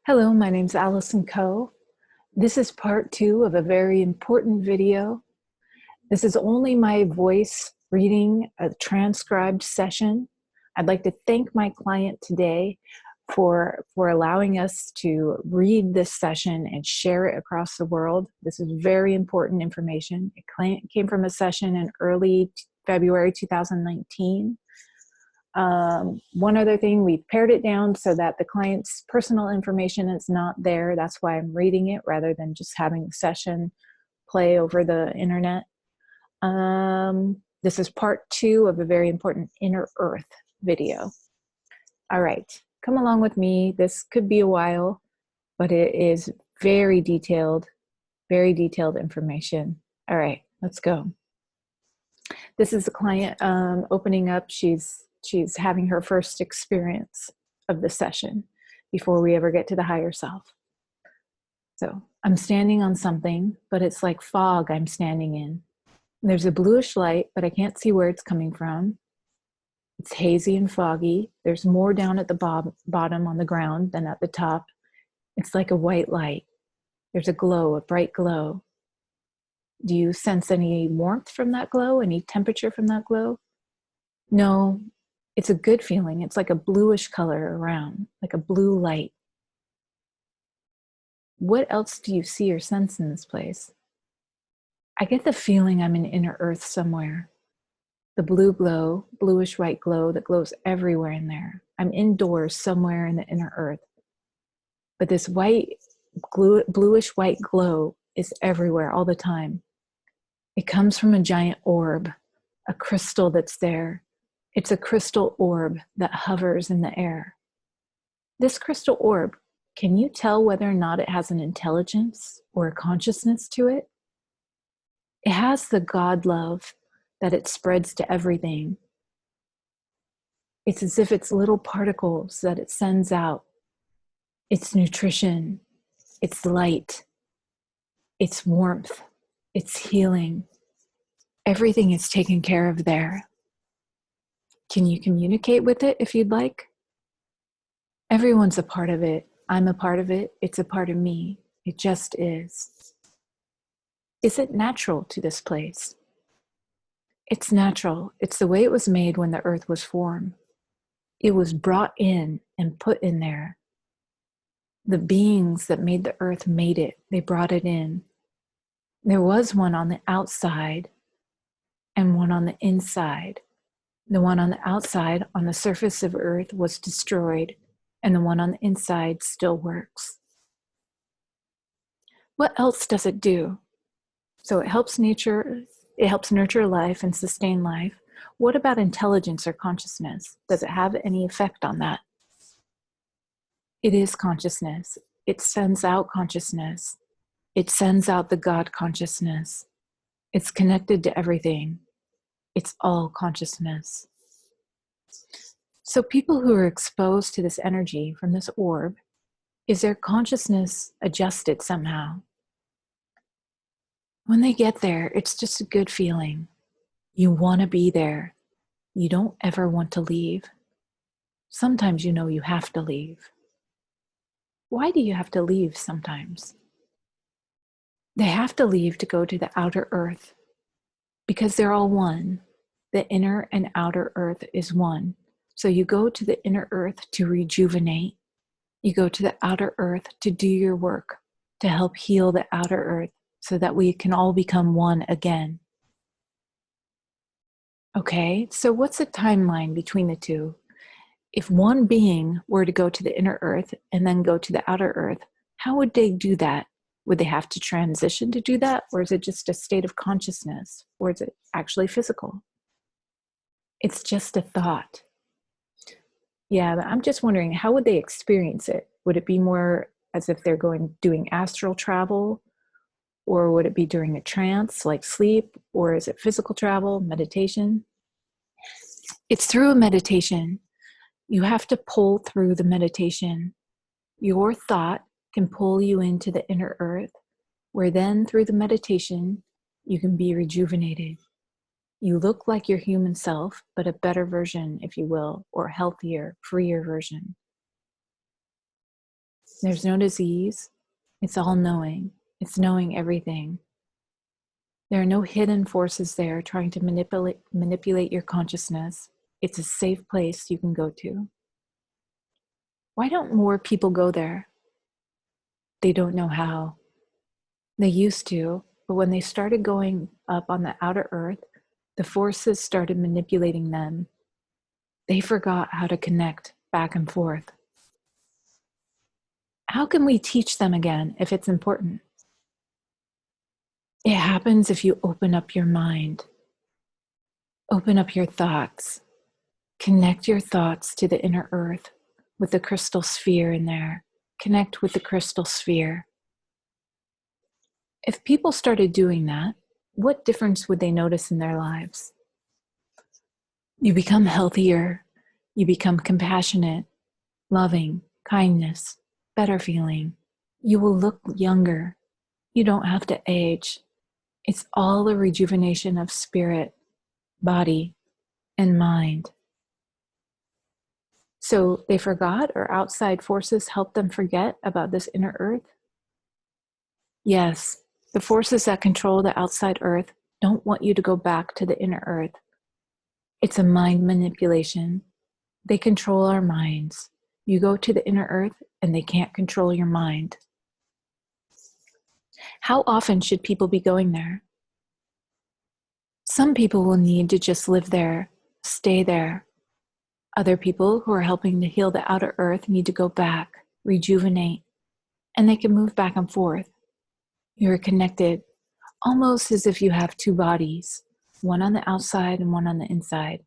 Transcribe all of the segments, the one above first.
Hello, my name's Allison Coe. This is part 2 of a very important video. This is only my voice reading a transcribed session. I'd like to thank my client today for allowing us to read this session and share it across the world. This is very important information. It came from a session in early February 2019. One other thing, we pared it down so that the client's personal information is not there. That's why I'm reading it rather than just having the session play over the internet. This is part 2 of a very important Inner Earth video. All right, come along with me. This could be a while, but it is very detailed information. All right, let's go. This is the client opening up. She's having her first experience of the session before we ever get to the higher self. So I'm standing on something, but it's like fog I'm standing in. There's a bluish light, but I can't see where it's coming from. It's hazy and foggy. There's more down at the bottom on the ground than at the top. It's like a white light. There's a glow, a bright glow. Do you sense any warmth from that glow? Any temperature from that glow? No. It's a good feeling. It's like a bluish color around, like a blue light. What else do you see or sense in this place? I get the feeling I'm in Inner Earth somewhere. The blue glow, bluish white glow that glows everywhere in there. I'm indoors somewhere in the Inner Earth. But this bluish white glow is everywhere all the time. It comes from a giant orb, a crystal that's there. It's a crystal orb that hovers in the air. This crystal orb, can you tell whether or not it has an intelligence or a consciousness to it? It has the God love that it spreads to everything. It's as if it's little particles that it sends out. It's nutrition, it's light, it's warmth, it's healing. Everything is taken care of there. Can you communicate with it if you'd like? Everyone's a part of it. I'm a part of it. It's a part of me. It just is. Is it natural to this place? It's natural. It's the way it was made when the earth was formed. It was brought in and put in there. The beings that made the earth made it. They brought it in. There was one on the outside and one on the inside. The one on the outside, on the surface of Earth, was destroyed, and the one on the inside still works. What else does it do? So it helps nurture life and sustain life. What about intelligence or consciousness? Does it have any effect on that? It is consciousness. It sends out consciousness. It sends out the God consciousness. It's connected to everything. It's all consciousness. So people who are exposed to this energy from this orb, is their consciousness adjusted somehow? When they get there, it's just a good feeling. You want to be there. You don't ever want to leave. Sometimes you know you have to leave. Why do you have to leave sometimes? They have to leave to go to the outer earth. Because they're all one. The inner and outer earth is one. So you go to the inner earth to rejuvenate. You go to the outer earth to do your work, to help heal the outer earth so that we can all become one again. Okay, so what's the timeline between the two? If one being were to go to the inner earth and then go to the outer earth, how would they do that? Would they have to transition to do that? Or is it just a state of consciousness? Or is it actually physical? It's just a thought. Yeah, but I'm just wondering, how would they experience it? Would it be more as if they're doing astral travel? Or would it be during a trance, like sleep? Or is it physical travel, meditation? It's through a meditation. You have to pull through the meditation. Your thought can pull you into the inner earth, where then through the meditation, you can be rejuvenated. You look like your human self, but a better version, if you will, or healthier, freer version. There's no disease. It's all knowing. It's knowing everything. There are no hidden forces there trying to manipulate your consciousness. It's a safe place you can go to. Why don't more people go there? They don't know how. They used to, but when they started going up on the outer earth, the forces started manipulating them. They forgot how to connect back and forth. How can we teach them again if it's important? It happens if you open up your mind, open up your thoughts, connect your thoughts to the inner earth with the crystal sphere in there. Connect with the crystal sphere. If people started doing that, what difference would they notice in their lives? You become healthier. You become compassionate, loving, kindness, better feeling. You will look younger. You don't have to age. It's all a rejuvenation of spirit, body, and mind. So they forgot, or outside forces helped them forget about this inner earth? Yes, the forces that control the outside earth don't want you to go back to the inner earth. It's a mind manipulation. They control our minds. You go to the inner earth and they can't control your mind. How often should people be going there? Some people will need to just live there, stay there. Other people who are helping to heal the outer earth need to go back, rejuvenate, and they can move back and forth. You're connected, almost as if you have two bodies, one on the outside and one on the inside.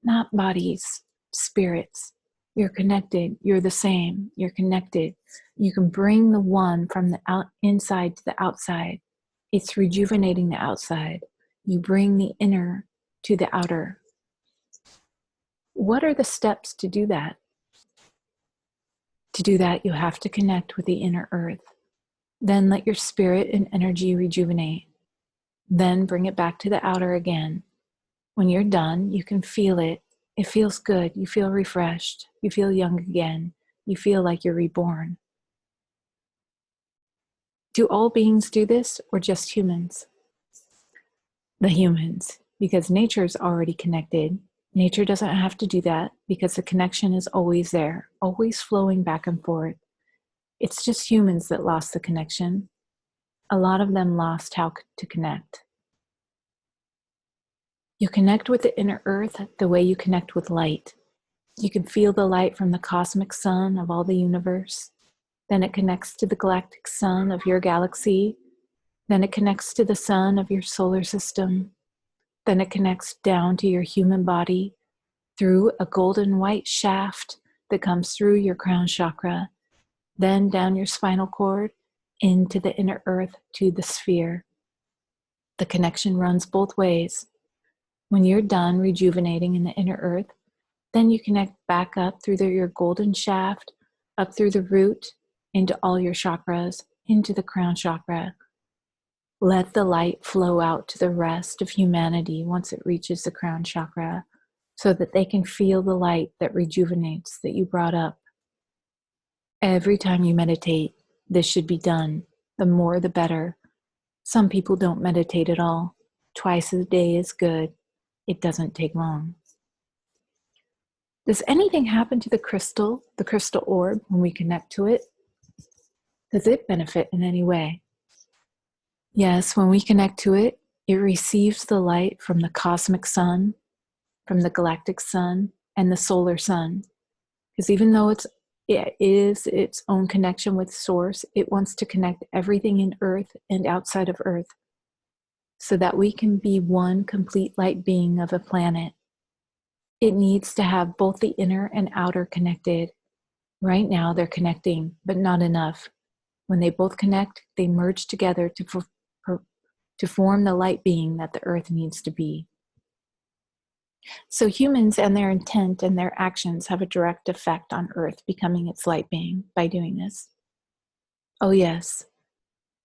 Not bodies, spirits. You're connected. You're the same. You're connected. You can bring the one from the inside to the outside. It's rejuvenating the outside. You bring the inner to the outer. What are the steps to do that? To do that, you have to connect with the inner earth. Then let your spirit and energy rejuvenate. Then bring it back to the outer again. When you're done, you can feel it. It feels good. You feel refreshed. You feel young again. You feel like you're reborn. Do all beings do this, or just humans? The humans, because nature is already connected. Nature doesn't have to do that because the connection is always there, always flowing back and forth. It's just humans that lost the connection. A lot of them lost how to connect. You connect with the inner earth the way you connect with light. You can feel the light from the cosmic sun of all the universe. Then it connects to the galactic sun of your galaxy. Then it connects to the sun of your solar system. Then it connects down to your human body through a golden white shaft that comes through your crown chakra, then down your spinal cord into the inner earth to the sphere. The connection runs both ways. When you're done rejuvenating in the inner earth, then you connect back up through your golden shaft, up through the root, into all your chakras, into the crown chakra. Let the light flow out to the rest of humanity once it reaches the crown chakra, so that they can feel the light that rejuvenates that you brought up. Every time you meditate, this should be done. The more, the better. Some people don't meditate at all. Twice a day is good. It doesn't take long. Does anything happen to the crystal orb, when we connect to it? Does it benefit in any way? Yes, when we connect to it, it receives the light from the cosmic sun, from the galactic sun, and the solar sun. Because even though it is its own connection with source, it wants to connect everything in earth and outside of earth, so that we can be one complete light being of a planet. It needs to have both the inner and outer connected. Right now they're connecting, but not enough. When they both connect, they merge together to form the light being that the earth needs to be. So humans and their intent and their actions have a direct effect on earth becoming its light being by doing this. Oh yes,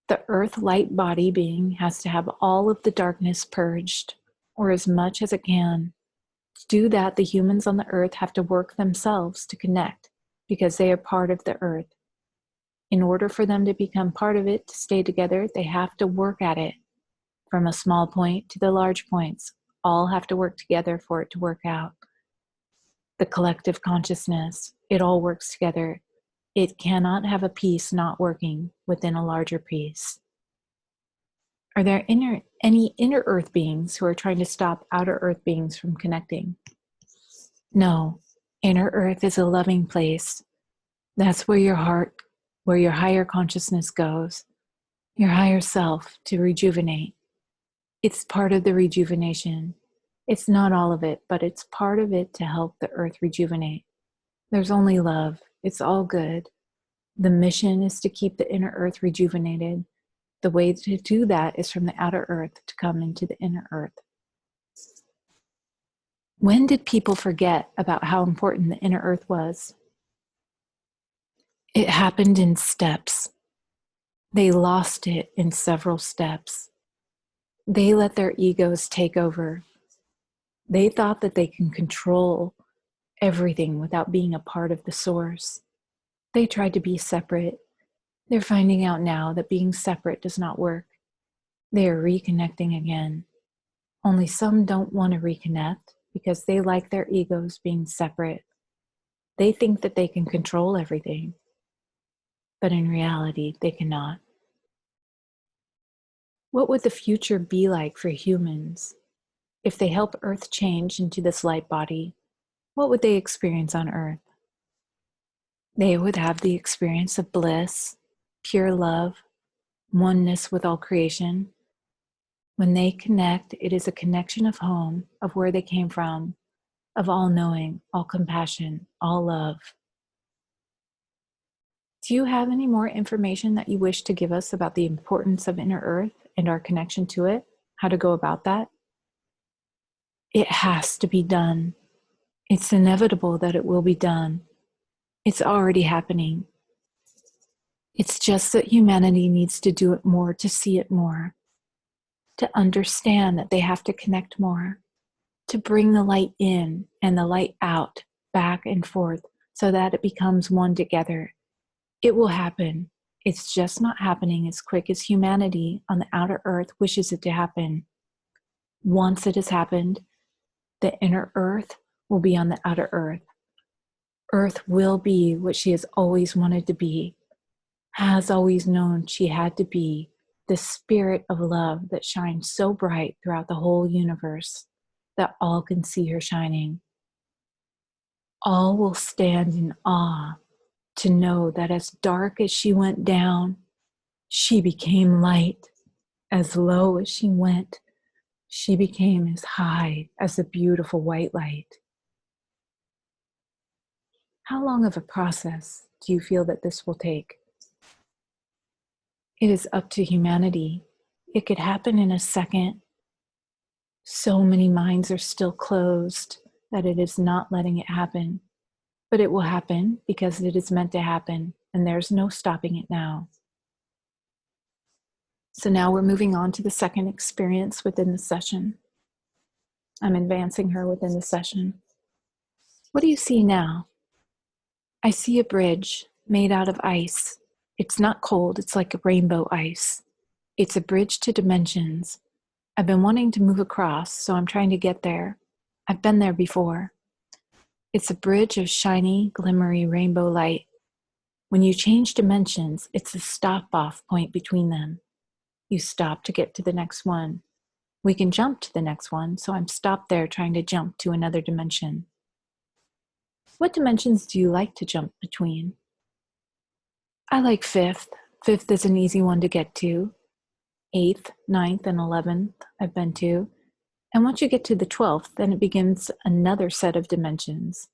the earth light body being has to have all of the darkness purged, or as much as it can. To do that, the humans on the earth have to work themselves to connect, because they are part of the earth. In order for them to become part of it, to stay together, they have to work at it. From a small point to the large points, all have to work together for it to work out. The collective consciousness, it all works together. It cannot have a piece not working within a larger piece. Are there any inner earth beings who are trying to stop outer earth beings from connecting? No. Inner earth is a loving place. That's where your heart, where your higher consciousness goes, your higher self, to rejuvenate. It's part of the rejuvenation. It's not all of it, but it's part of it to help the earth rejuvenate. There's only love. It's all good. The mission is to keep the inner earth rejuvenated. The way to do that is from the outer earth to come into the inner earth. When did people forget about how important the inner earth was? It happened in steps. They lost it in several steps. They let their egos take over. They thought that they can control everything without being a part of the source. They tried to be separate. They're finding out now that being separate does not work. They are reconnecting again. Only some don't want to reconnect because they like their egos being separate. They think that they can control everything, but in reality, they cannot. What would the future be like for humans? If they help Earth change into this light body, what would they experience on Earth? They would have the experience of bliss, pure love, oneness with all creation. When they connect, it is a connection of home, of where they came from, of all knowing, all compassion, all love. Do you have any more information that you wish to give us about the importance of inner earth and our connection to it? How to go about that? It has to be done. It's inevitable that it will be done. It's already happening. It's just that humanity needs to do it more, to see it more, to understand that they have to connect more, to bring the light in and the light out, back and forth, so that it becomes one together. It will happen. It's just not happening as quick as humanity on the outer earth wishes it to happen. Once it has happened, the inner earth will be on the outer earth. Earth will be what she has always wanted to be, has always known she had to be, the spirit of love that shines so bright throughout the whole universe that all can see her shining. All will stand in awe to know that as dark as she went down, she became light. As low as she went, she became as high as the beautiful white light. How long of a process do you feel that this will take? It is up to humanity. It could happen in a second. So many minds are still closed that it is not letting it happen. But it will happen because it is meant to happen, and there's no stopping it now. So now we're moving on to the second experience within the session. I'm advancing her within the session. What do you see now? I see a bridge made out of ice. It's not cold, it's like a rainbow ice. It's a bridge to dimensions. I've been wanting to move across, so I'm trying to get there. I've been there before. It's a bridge of shiny, glimmery rainbow light. When you change dimensions, it's a stop-off point between them. You stop to get to the next one. We can jump to the next one, so I'm stopped there trying to jump to another dimension. What dimensions do you like to jump between? I like fifth. Fifth is an easy one to get to. 8th, 9th, and 11th I've been to. And once you get to the 12th, then it begins another set of dimensions.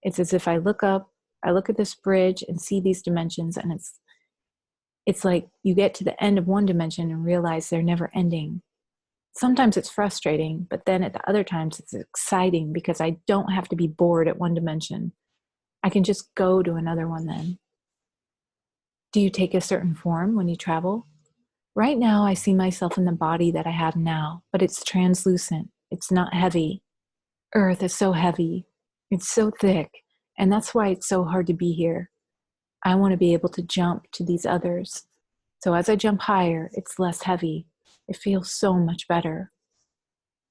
It's as if I look up, I look at this bridge and see these dimensions, and it's like you get to the end of one dimension and realize they're never ending. Sometimes it's frustrating, but then at the other times it's exciting because I don't have to be bored at one dimension. I can just go to another one then. Do you take a certain form when you travel? Right now, I see myself in the body that I have now, but it's translucent. It's not heavy. Earth is so heavy. It's so thick, and that's why it's so hard to be here. I want to be able to jump to these others. So as I jump higher, it's less heavy. It feels so much better.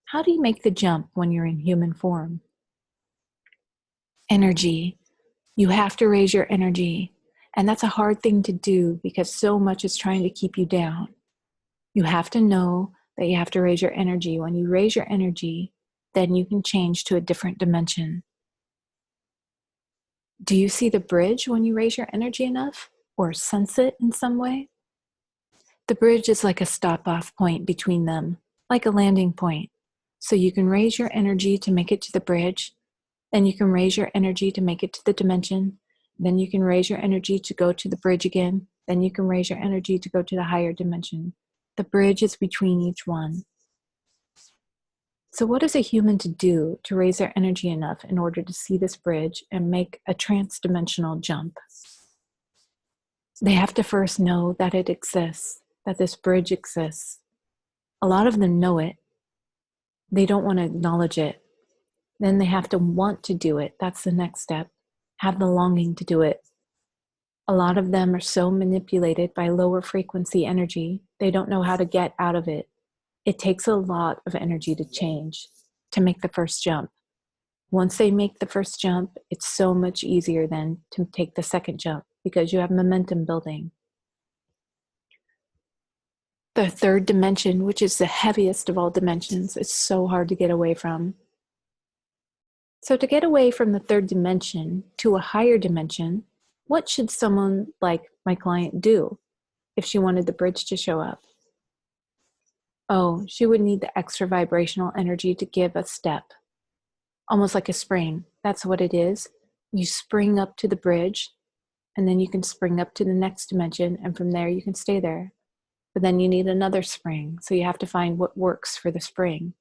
How do you make the jump when you're in human form? Energy. You have to raise your energy. And that's a hard thing to do because so much is trying to keep you down. You have to know that you have to raise your energy. When you raise your energy, then you can change to a different dimension. Do you see the bridge when you raise your energy enough or sense it in some way? The bridge is like a stop-off point between them, like a landing point. So you can raise your energy to make it to the bridge, then you can raise your energy to make it to the dimension, then you can raise your energy to go to the bridge again, then you can raise your energy to go to the higher dimension. The bridge is between each one. So what is a human to do to raise their energy enough in order to see this bridge and make a trans-dimensional jump? They have to first know that it exists, that this bridge exists. A lot of them know it. They don't want to acknowledge it. Then they have to want to do it. That's the next step. Have the longing to do it. A lot of them are so manipulated by lower frequency energy, they don't know how to get out of it. It takes a lot of energy to change, to make the first jump. Once they make the first jump, it's so much easier then to take the second jump because you have momentum building. The third dimension, which is the heaviest of all dimensions, is so hard to get away from. So to get away from the third dimension to a higher dimension, what should someone like my client do if she wanted the bridge to show up? Oh, she would need the extra vibrational energy to give a step. Almost like a spring. That's what it is. You spring up to the bridge, and then you can spring up to the next dimension, and from there you can stay there. But then you need another spring, so you have to find what works for the spring.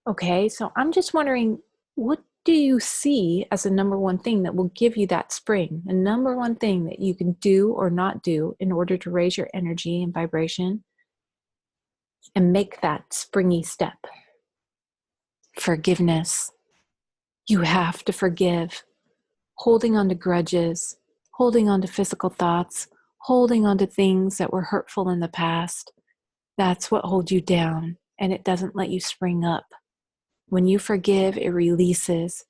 Okay, so I'm just wondering, what do you see as the number one thing that will give you that spring? The number one thing that you can do or not do in order to raise your energy and vibration and make that springy step? Forgiveness. You have to forgive. Holding on to grudges, holding on to physical thoughts, holding on to things that were hurtful in the past, that's what holds you down, and it doesn't let you spring up. When you forgive, it releases.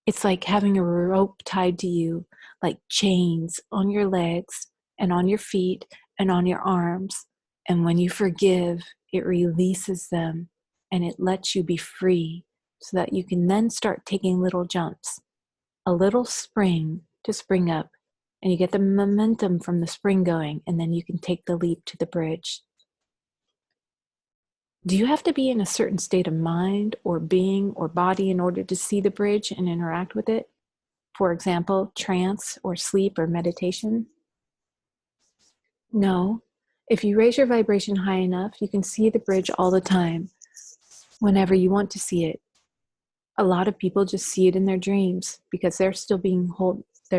It's like having a rope tied to you, like chains on your legs and on your feet and on your arms. And when you forgive, it releases them and it lets you be free so that you can then start taking little jumps, a little spring to spring up, and you get the momentum from the spring going, and then you can take the leap to the bridge. Do you have to be in a certain state of mind or being or body in order to see the bridge and interact with it? For example, trance or sleep or meditation? No. If you raise your vibration high enough, you can see the bridge all the time, whenever you want to see it. A lot of people just see it in their dreams because they're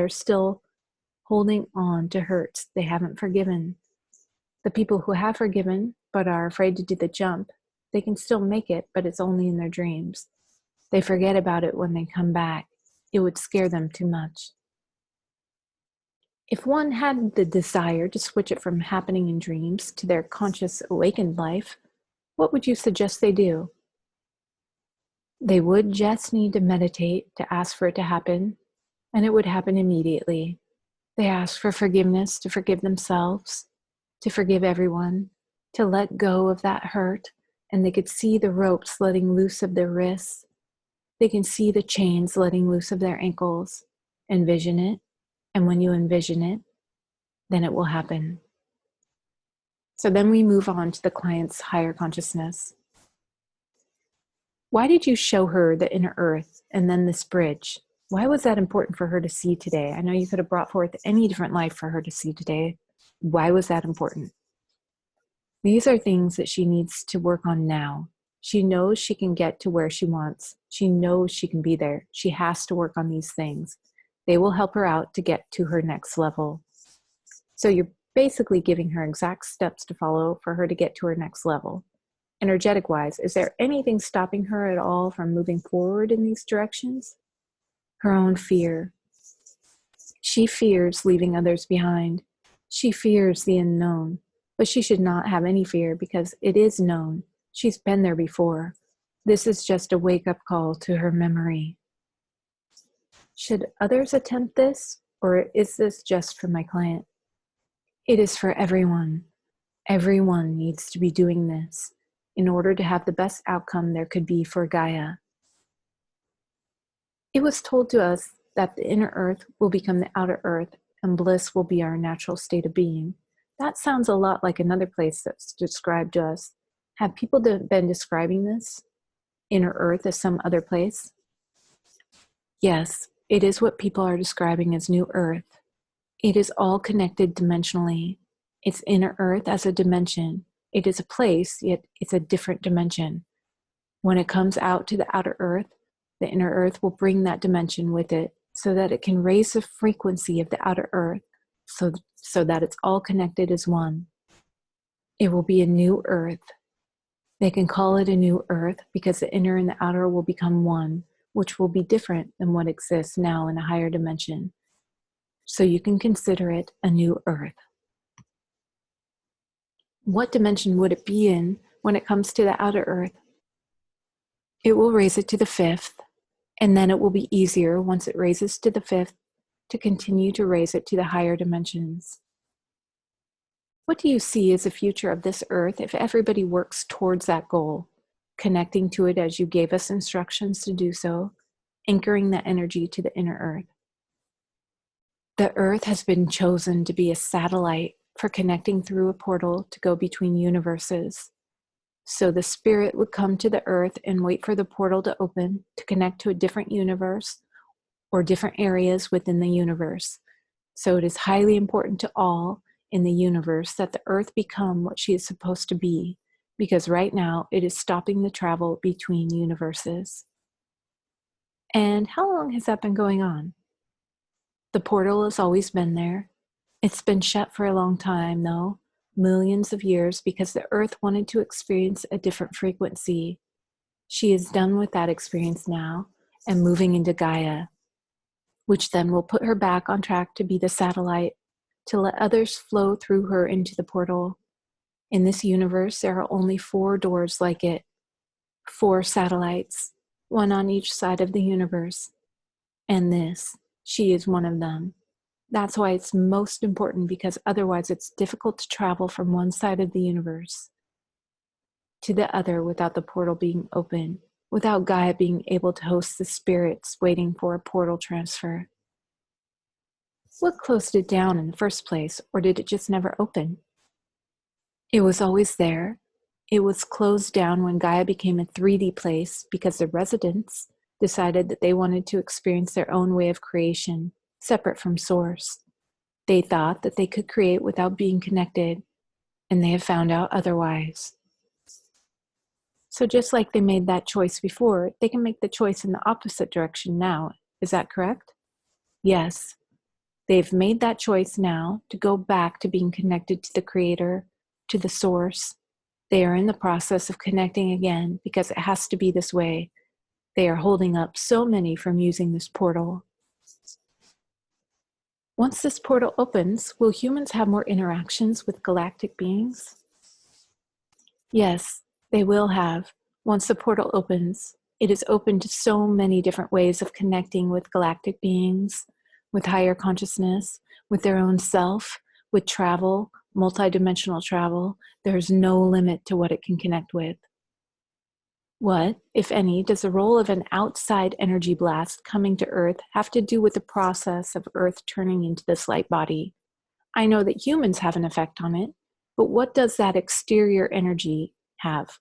still holding on to hurts they haven't forgiven. The people who have forgiven but are afraid to do the jump, they can still make it, but it's only in their dreams. They forget about it when they come back. It would scare them too much. If one had the desire to switch it from happening in dreams to their conscious awakened life, what would you suggest they do? They would just need to meditate to ask for it to happen, and it would happen immediately. They ask for forgiveness to forgive themselves, to forgive everyone, to let go of that hurt, and they could see the ropes letting loose of their wrists. They can see the chains letting loose of their ankles. Envision it, and when you envision it, then it will happen. So then we move on to the client's higher consciousness. Why did you show her the inner earth and then this bridge? Why was that important for her to see today? I know you could have brought forth any different life for her to see today. Why was that important? These are things that she needs to work on now. She knows she can get to where she wants. She knows she can be there. She has to work on these things. They will help her out to get to her next level. So you're basically giving her exact steps to follow for her to get to her next level. Energetic-wise, is there anything stopping her at all from moving forward in these directions? Her own fear. She fears leaving others behind. She fears the unknown, but she should not have any fear because it is known. She's been there before. This is just a wake-up call to her memory. Should others attempt this, or is this just for my client? It is for everyone. Everyone needs to be doing this in order to have the best outcome there could be for Gaia. It was told to us that the inner earth will become the outer earth and bliss will be our natural state of being. That sounds a lot like another place that's described to us. Have people been describing this inner earth as some other place? Yes, it is what people are describing as new earth. It is all connected dimensionally. It's inner earth as a dimension. It is a place, yet it's a different dimension. When it comes out to the outer earth, the inner earth will bring that dimension with it so that it can raise the frequency of the outer earth so that it's all connected as one. It will be a new earth. They can call it a new earth because the inner and the outer will become one, which will be different than what exists now in a higher dimension. So you can consider it a new earth. What dimension would it be in when it comes to the outer earth? It will raise it to the fifth, and then it will be easier once it raises to the fifth to continue to raise it to the higher dimensions. What do you see as the future of this earth if everybody works towards that goal, connecting to it as you gave us instructions to do so, anchoring that energy to the inner earth? The earth has been chosen to be a satellite for connecting through a portal to go between universes. So the spirit would come to the earth and wait for the portal to open to connect to a different universe or different areas within the universe. So it is highly important to all in the universe that the earth become what she is supposed to be, because right now it is stopping the travel between universes. And how long has that been going on? The portal has always been there. It's been shut for a long time, though, millions of years, because the earth wanted to experience a different frequency. She is done with that experience now and moving into Gaia, which then will put her back on track to be the satellite, to let others flow through her into the portal. In this universe, there are only 4 doors like it, 4 satellites, one on each side of the universe. And she is one of them. That's why it's most important, because otherwise it's difficult to travel from one side of the universe to the other without the portal being open, without Gaia being able to host the spirits waiting for a portal transfer. What closed it down in the first place, or did it just never open? It was always there. It was closed down when Gaia became a 3D place because the residents decided that they wanted to experience their own way of creation, separate from source. They thought that they could create without being connected, and they have found out otherwise. So just like they made that choice before, they can make the choice in the opposite direction now. Is that correct? Yes. They've made that choice now to go back to being connected to the Creator, to the Source. They are in the process of connecting again because it has to be this way. They are holding up so many from using this portal. Once this portal opens, will humans have more interactions with galactic beings? Yes, they will have. Once the portal opens, it is open to so many different ways of connecting with galactic beings, with higher consciousness, with their own self, with travel, multidimensional travel. There's no limit to what it can connect with. What, if any, does the role of an outside energy blast coming to Earth have to do with the process of Earth turning into this light body? I know that humans have an effect on it, but what does that exterior energy have?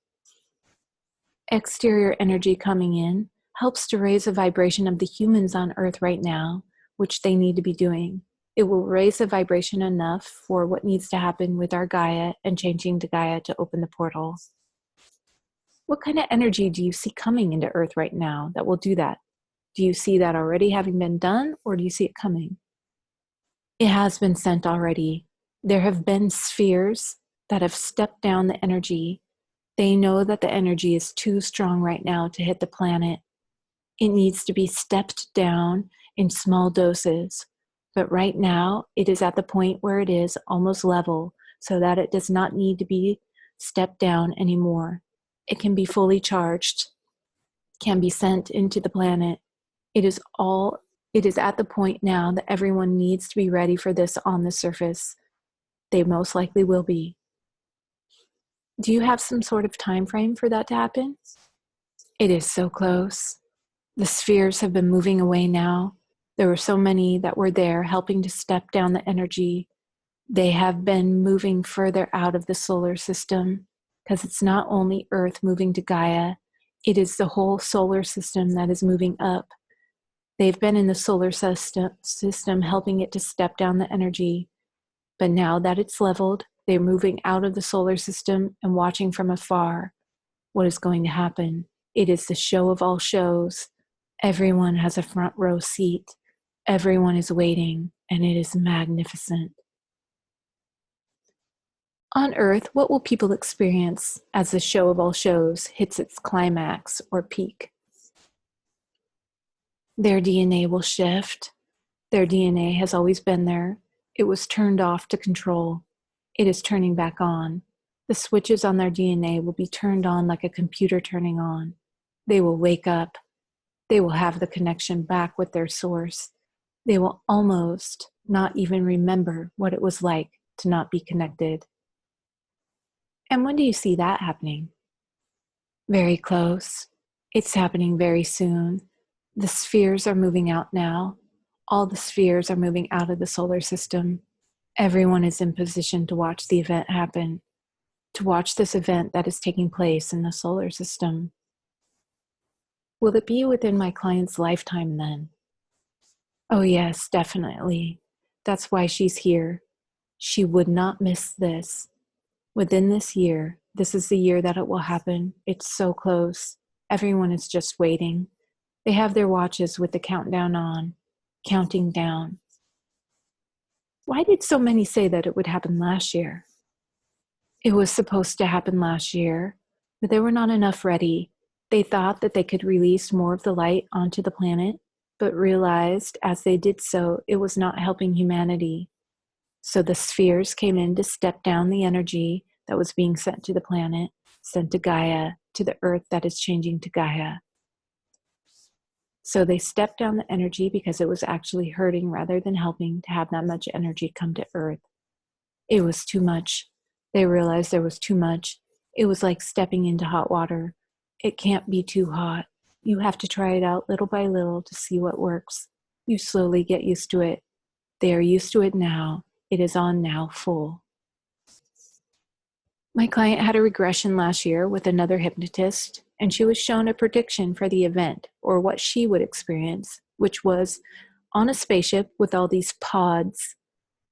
Exterior energy coming in helps to raise the vibration of the humans on Earth right now, which they need to be doing. It will raise the vibration enough for what needs to happen with our Gaia and changing to Gaia to open the portal. What kind of energy do you see coming into Earth right now that will do that? Do you see that already having been done, or do you see it coming? It has been sent already. There have been spheres that have stepped down the energy. They know that the energy is too strong right now to hit the planet. It needs to be stepped down in small doses. But right now, it is at the point where it is almost level, so that it does not need to be stepped down anymore. It can be fully charged, can be sent into the planet. It is at the point now that everyone needs to be ready for this on the surface. They most likely will be. Do you have some sort of time frame for that to happen? It is so close. The spheres have been moving away now. There were so many that were there helping to step down the energy. They have been moving further out of the solar system, because it's not only Earth moving to Gaia, it is the whole solar system that is moving up. They've been in the solar system helping it to step down the energy. But now that it's leveled, they're moving out of the solar system and watching from afar what is going to happen. It is the show of all shows. Everyone has a front row seat. Everyone is waiting, and it is magnificent. On Earth, what will people experience as the show of all shows hits its climax or peak? Their DNA will shift. Their DNA has always been there. It was turned off to control. It is turning back on. The switches on their DNA will be turned on like a computer turning on. They will wake up. They will have the connection back with their source. They will almost not even remember what it was like to not be connected. And when do you see that happening? Very close. It's happening very soon. The spheres are moving out now. All the spheres are moving out of the solar system. Everyone is in position to watch the event happen, to watch this event that is taking place in the solar system. Will it be within my client's lifetime then? Oh yes, definitely. That's why she's here. She would not miss this. Within this year, this is the year that it will happen. It's so close. Everyone is just waiting. They have their watches with the countdown on, counting down. Why did so many say that it would happen last year? It was supposed to happen last year, but there were not enough ready. They thought that they could release more of the light onto the planet, but realized as they did so, it was not helping humanity. So the spheres came in to step down the energy that was being sent to the planet, sent to Gaia, to the Earth that is changing to Gaia. So they stepped down the energy because it was actually hurting rather than helping to have that much energy come to Earth. It was too much. They realized there was too much. It was like stepping into hot water. It can't be too hot. You have to try it out little by little to see what works. You slowly get used to it. They are used to it now. It is on now full. My client had a regression last year with another hypnotist, and she was shown a prediction for the event, or what she would experience, which was on a spaceship with all these pods.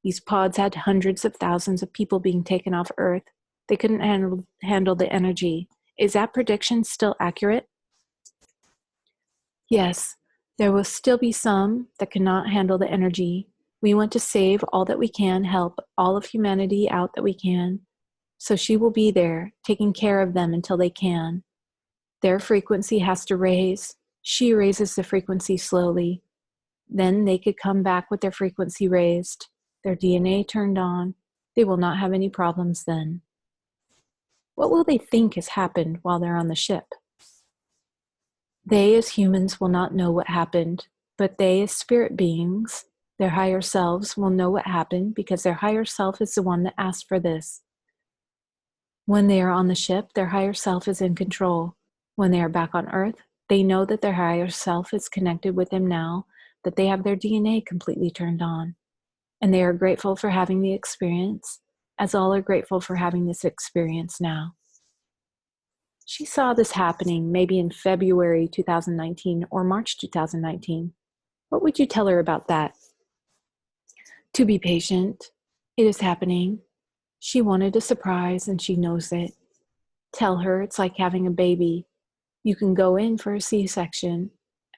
These pods had hundreds of thousands of people being taken off Earth. They couldn't handle the energy. Is that prediction still accurate? Yes, there will still be some that cannot handle the energy. We want to save all that we can, help all of humanity out that we can. So she will be there, taking care of them until they can. Their frequency has to raise. She raises the frequency slowly. Then they could come back with their frequency raised, their DNA turned on. They will not have any problems then. What will they think has happened while they're on the ship? They as humans will not know what happened, but they as spirit beings, their higher selves, will know what happened because their higher self is the one that asked for this. When they are on the ship, their higher self is in control. When they are back on Earth, they know that their higher self is connected with them now, that they have their DNA completely turned on. And they are grateful for having the experience, as all are grateful for having this experience now. She saw this happening maybe in February 2019 or March 2019. What would you tell her about that? To be patient. It is happening. She wanted a surprise and she knows it. Tell her it's like having a baby. You can go in for a C-section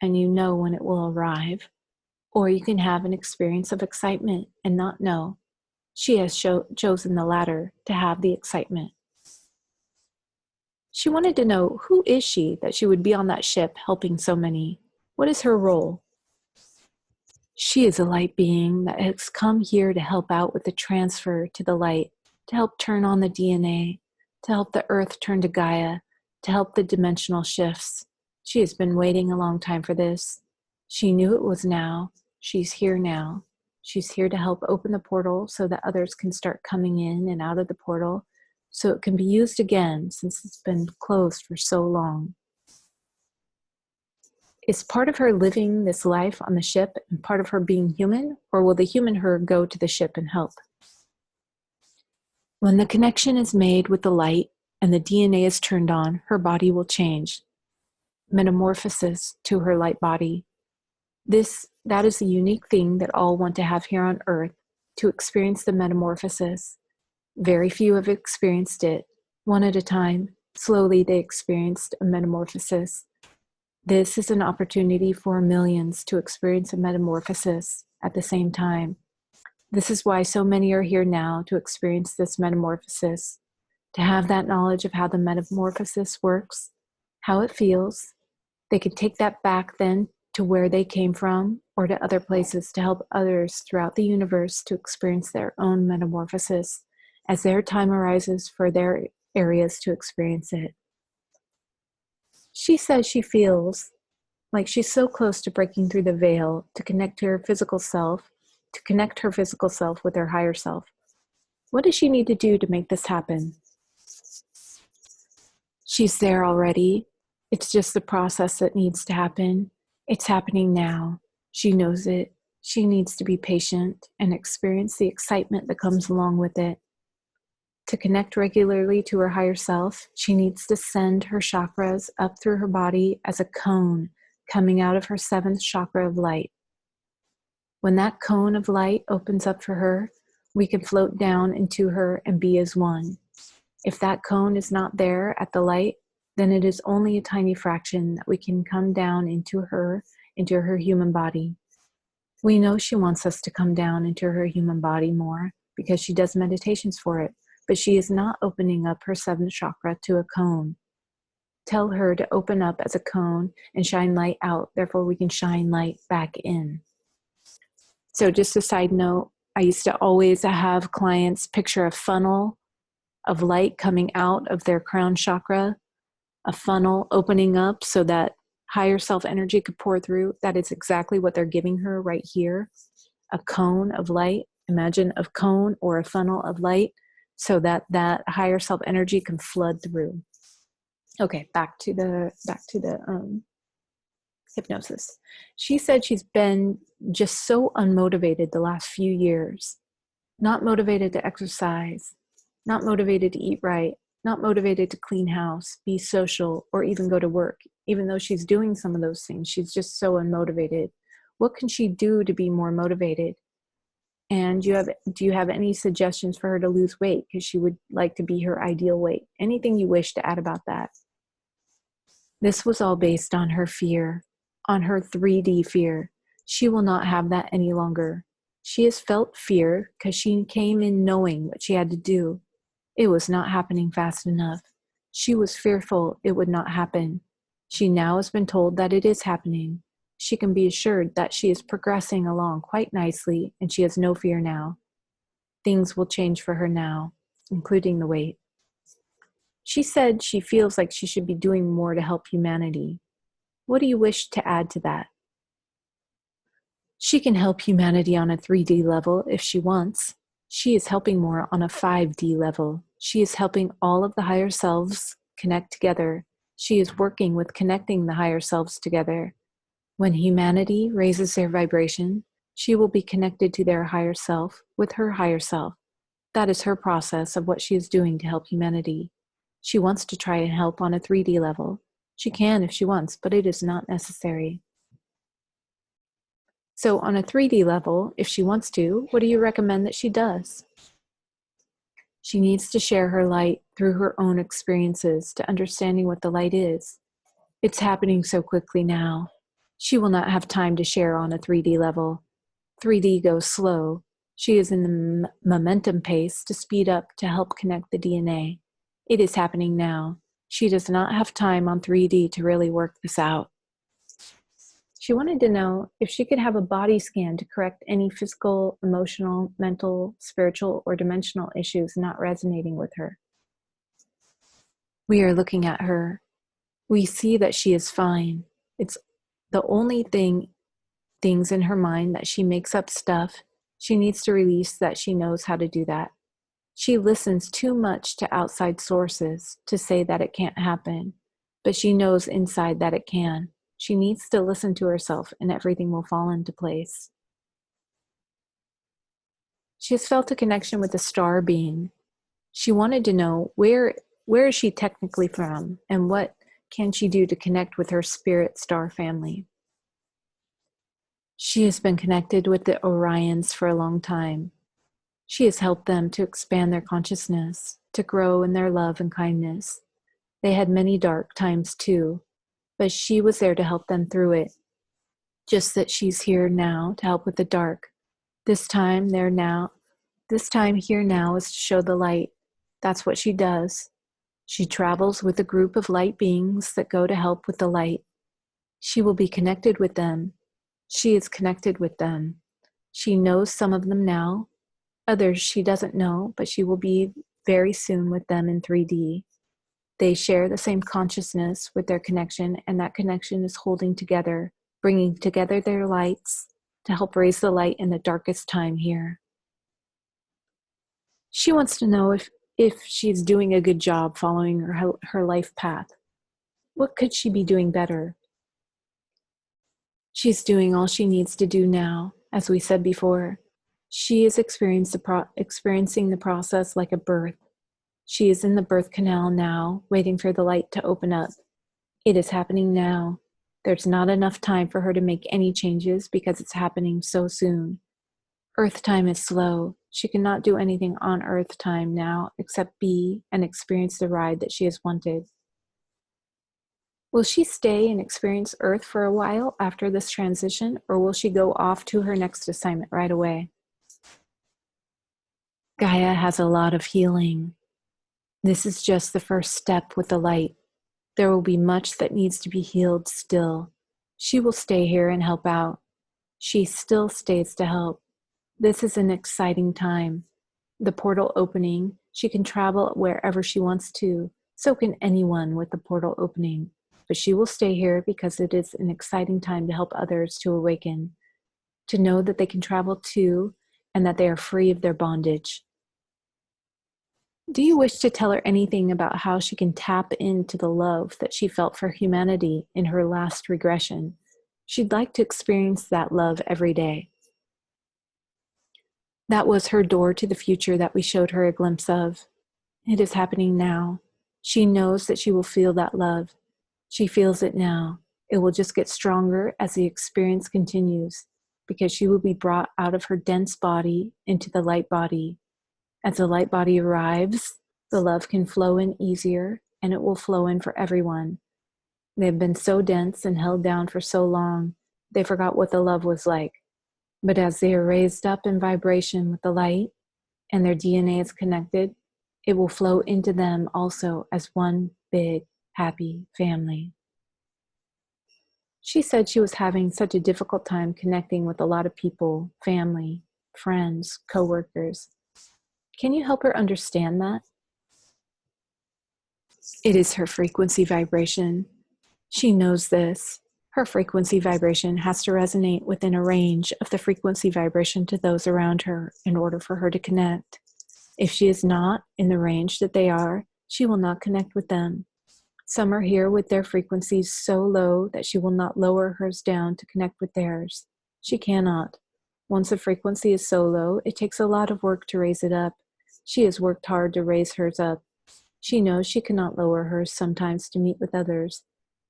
and you know when it will arrive. Or you can have an experience of excitement and not know. She has chosen the latter, to have the excitement. She wanted to know, who is she that she would be on that ship helping so many? What is her role? She is a light being that has come here to help out with the transfer to the light, to help turn on the DNA, to help the earth turn to Gaia, to help the dimensional shifts. She has been waiting a long time for this. She knew it was now. She's here now. She's here to help open the portal so that others can start coming in and out of the portal, so it can be used again since it's been closed for so long. Is part of her living this life on the ship and part of her being human, or will the human her go to the ship and help? When the connection is made with the light and the DNA is turned on, her body will change. Metamorphosis to her light body. That is a unique thing that all want to have here on Earth, to experience the metamorphosis. Very few have experienced it. One at a time, slowly they experienced a metamorphosis. This is an opportunity for millions to experience a metamorphosis at the same time. This is why so many are here now to experience this metamorphosis, to have that knowledge of how the metamorphosis works, how it feels. They can take that back then to where they came from or to other places to help others throughout the universe to experience their own metamorphosis as their time arises for their areas to experience it. She says she feels like she's so close to breaking through the veil to connect to her physical self, to connect her physical self with her higher self. What does she need to do to make this happen? She's there already. It's just the process that needs to happen. It's happening now. She knows it. She needs to be patient and experience the excitement that comes along with it. To connect regularly to her higher self, she needs to send her chakras up through her body as a cone coming out of her seventh chakra of light. When that cone of light opens up for her, we can float down into her and be as one. If that cone is not there at the light, then it is only a tiny fraction that we can come down into her human body. We know she wants us to come down into her human body more because she does meditations for it, but she is not opening up her seventh chakra to a cone. Tell her to open up as a cone and shine light out, therefore we can shine light back in. So just a side note, I used to always have clients picture a funnel of light coming out of their crown chakra, a funnel opening up so that higher self energy could pour through. That is exactly what they're giving her right here. A cone of light. Imagine a cone or a funnel of light so that that higher self energy can flood through. Okay, back to the hypnosis. She said she's been just so unmotivated the last few years. Not motivated to exercise, not motivated to eat right, not motivated to clean house, be social, or even go to work. Even though she's doing some of those things, she's just so unmotivated. What can she do to be more motivated? And do you have any suggestions for her to lose weight? Because she would like to be her ideal weight. Anything you wish to add about that? This was all based on her fear, on her 3D fear. She will not have that any longer. She has felt fear because she came in knowing what she had to do. It was not happening fast enough. She was fearful it would not happen. She now has been told that it is happening. She can be assured that she is progressing along quite nicely and she has no fear now. Things will change for her now, including the weight. She said she feels like she should be doing more to help humanity. What do you wish to add to that? She can help humanity on a 3D level if she wants. She is helping more on a 5D level. She is helping all of the higher selves connect together. She is working with connecting the higher selves together. When humanity raises their vibration, she will be connected to their higher self with her higher self. That is her process of what she is doing to help humanity. She wants to try and help on a 3D level. She can if she wants, but it is not necessary. So on a 3D level, if she wants to, what do you recommend that she does? She needs to share her light through her own experiences to understanding what the light is. It's happening so quickly now. She will not have time to share on a 3D level. 3D goes slow. She is in the momentum pace to speed up to help connect the DNA. It is happening now. She does not have time on 3D to really work this out. She wanted to know if she could have a body scan to correct any physical, emotional, mental, spiritual, or dimensional issues not resonating with her. We are looking at her. We see that she is fine. It's the only things in her mind that she makes up stuff. She needs to release that she knows how to do that. She listens too much to outside sources to say that it can't happen, but she knows inside that it can. She needs to listen to herself and everything will fall into place. She has felt a connection with the star being. She wanted to know where is she technically from and what can she do to connect with her spirit star family. She has been connected with the Orions for a long time. She has helped them to expand their consciousness, to grow in their love and kindness. They had many dark times too, but she was there to help them through it. Just that she's here now to help with the dark. This time here now is to show the light. That's what she does. She travels with a group of light beings that go to help with the light. She will be connected with them. She is connected with them. She knows some of them now. Others she doesn't know, but she will be very soon with them in 3D. They share the same consciousness with their connection, and that connection is holding together, bringing together their lights to help raise the light in the darkest time here. She wants to know if she's doing a good job following her life path. What could she be doing better? She's doing all she needs to do now. As we said before, she is experiencing the process like a birth. She is in the birth canal now, waiting for the light to open up. It is happening now. There's not enough time for her to make any changes because it's happening so soon. Earth time is slow. She cannot do anything on Earth time now except be and experience the ride that she has wanted. Will she stay and experience Earth for a while after this transition, or will she go off to her next assignment right away? Gaia has a lot of healing. This is just the first step with the light. There will be much that needs to be healed still. She will stay here and help out. She still stays to help. This is an exciting time. The portal opening, she can travel wherever she wants to. So can anyone with the portal opening. But she will stay here because it is an exciting time to help others to awaken, to know that they can travel too, and that they are free of their bondage. Do you wish to tell her anything about how she can tap into the love that she felt for humanity in her last regression? She'd like to experience that love every day. That was her door to the future that we showed her a glimpse of. It is happening now. She knows that she will feel that love. She feels it now. It will just get stronger as the experience continues, because she will be brought out of her dense body into the light body. As the light body arrives, the love can flow in easier, and it will flow in for everyone. They have been so dense and held down for so long, they forgot what the love was like. But as they are raised up in vibration with the light, and their DNA is connected, it will flow into them also as one big, happy family. She said she was having such a difficult time connecting with a lot of people, family, friends, coworkers. Can you help her understand that? It is her frequency vibration. She knows this. Her frequency vibration has to resonate within a range of the frequency vibration to those around her in order for her to connect. If she is not in the range that they are, she will not connect with them. Some are here with their frequencies so low that she will not lower hers down to connect with theirs. She cannot. Once a frequency is so low, it takes a lot of work to raise it up. She has worked hard to raise hers up. She knows she cannot lower hers sometimes to meet with others.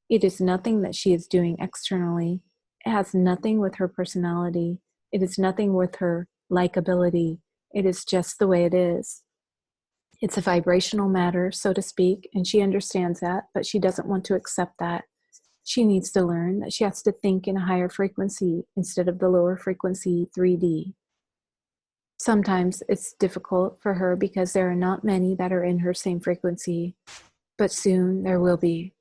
It is nothing that she is doing externally. It has nothing with her personality. It is nothing with her likability. It is just the way it is. It's a vibrational matter, so to speak, and she understands that, but she doesn't want to accept that. She needs to learn that she has to think in a higher frequency instead of the lower frequency 3D. Sometimes it's difficult for her because there are not many that are in her same frequency, but soon there will be.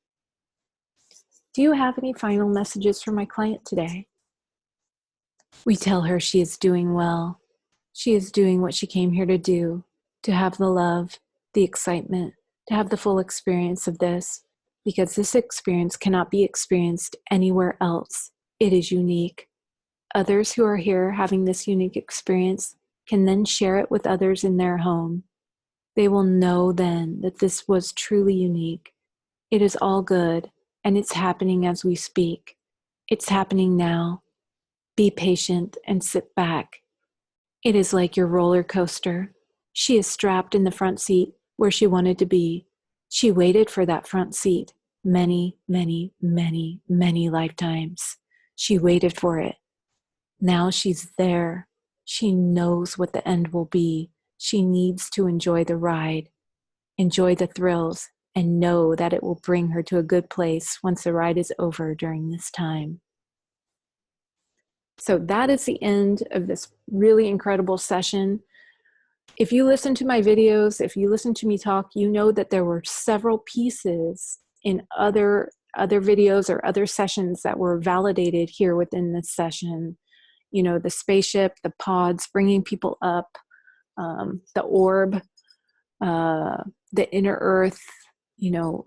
Do you have any final messages for my client today? We tell her she is doing well. She is doing what she came here to do, to have the love, the excitement, to have the full experience of this, because this experience cannot be experienced anywhere else. It is unique. Others who are here having this unique experience can then share it with others in their home. They will know then that this was truly unique. It is all good, and it's happening as we speak. It's happening now. Be patient and sit back. It is like your roller coaster. She is strapped in the front seat where she wanted to be. She waited for that front seat many, many, many, many lifetimes. She waited for it. Now she's there. She knows what the end will be. She needs to enjoy the ride, enjoy the thrills, and know that it will bring her to a good place once the ride is over during this time. So that is the end of this really incredible session. If you listen to my videos, if you listen to me talk, you know that there were several pieces in other videos or other sessions that were validated here within this session. You know, the spaceship, the pods, bringing people up, the orb, the inner earth, you know,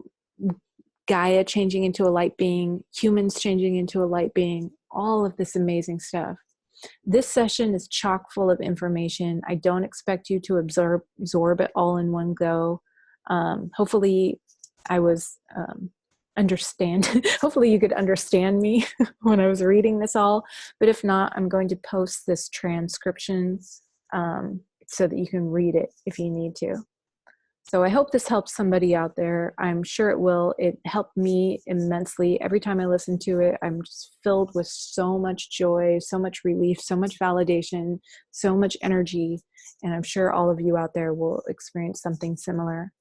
Gaia changing into a light being, humans changing into a light being, all of this amazing stuff. This session is chock full of information. I don't expect you to absorb it all in one go. Hopefully I was hopefully you could understand me when I was reading this all, but if not, I'm going to post this transcription so that you can read it if you need to. So I hope this helps somebody out there. I'm sure it will. It helped me immensely. Every time I listen to it, I'm just filled with so much joy, so much relief, so much validation, so much energy. And I'm sure all of you out there will experience something similar.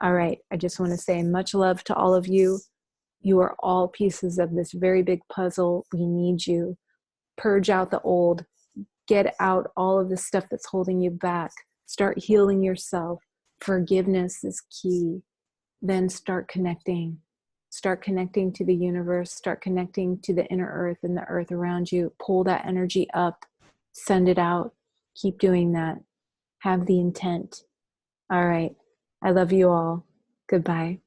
All right. I just want to say much love to all of you. You are all pieces of this very big puzzle. We need you. Purge out the old. Get out all of the stuff that's holding you back. Start healing yourself. Forgiveness is key. Then start connecting. Start connecting to the universe. Start connecting to the inner earth and the earth around you. Pull that energy up. Send it out. Keep doing that. Have the intent. All right. I love you all. Goodbye.